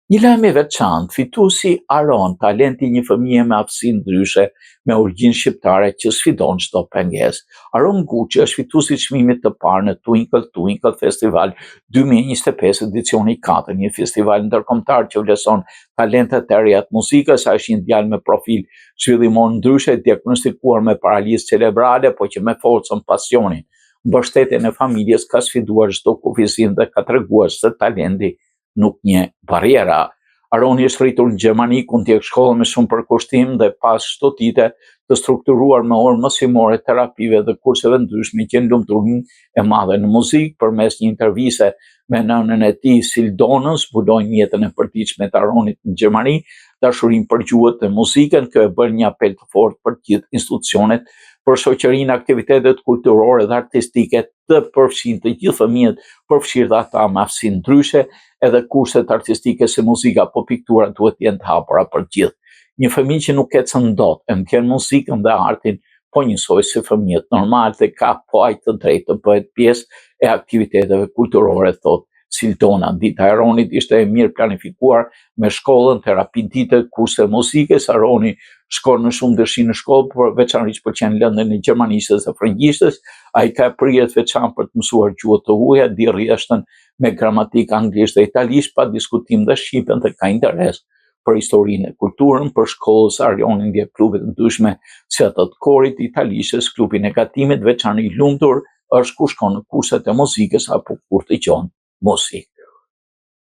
Një lajm i veçantë, fituesi Aron, talenti i një fëmijë me aftësi ndryshe me origjinë shqiptare që sfidon çdo pengesë. Aron Guçi është fituesi i çmimit të parë në Twinkle Festival 2025 edicioni 4, një festival ndërkombëtar që vlerëson talentet e reja të muzikës. Ai është një djalë me profil zhvillimor ndryshe, diagnostikuar me paralizë cerebrale, por që me forcën, pasionin, mbështetjen e familjes ka sfiduar çdo kufizim dhe ka treguar se talenti nuk një barriera. Aroni është rritur në Gjermani, ku ndjek shkollën me shumë përkushtim dhe pas çdo dite të strukturuar me orë mësimore, terapive dhe kurseve ndryshme, që në lumturinë e madhe në muzikë. Përmes një interviste me nënën e tij Sildonës, zbulojnë jetën e përditshme të Aronit në Gjermani, dashurinë për gjuhët dhe muzikën. Kjo e bën një apel të fortë për të gjithë institucionet për shoqërinë, aktivitetet kulturore dhe artistike të përfshin të gjithë fëmijët, përfshirë dhe ata me aftësi ndryshe, edhe kurset artistike si muzika apo piktura duhet të jenë të hapura për gjithë. Një fëmijë që nuk ecën dot, e ndjen muzikën dhe artin, po njësoj si fëmijët normal dhe ka po aq të drejtë të bëhet pjesë e aktiviteteve kulturore, thot Sildona. Dita e Aronit ishte e mirë planifikuar me shkollën, terapi dite, kurse muzikës. Aroni shkon në shumë dëshi në shkollë, por veçanërisht pëlqen lëndën e gjermanishtës dhe frëngjishtës. Ai ka prijet veçantë për të mësuar gjuhë të huaja, di rreshtën me gramatik anglisht dhe italisht, pa diskutim dhe shqipen, dhe ka interes për historinë e kulturën. Për shkollës, Aroni ndjek klube të ndryshme si ato të korit, italishtes, klubin e gatimit. Veçanë i lumtur është kur shkon në kurset e muzikës apo kur dëgjon muzikë.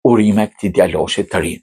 Urime këtij djaloshi të ri.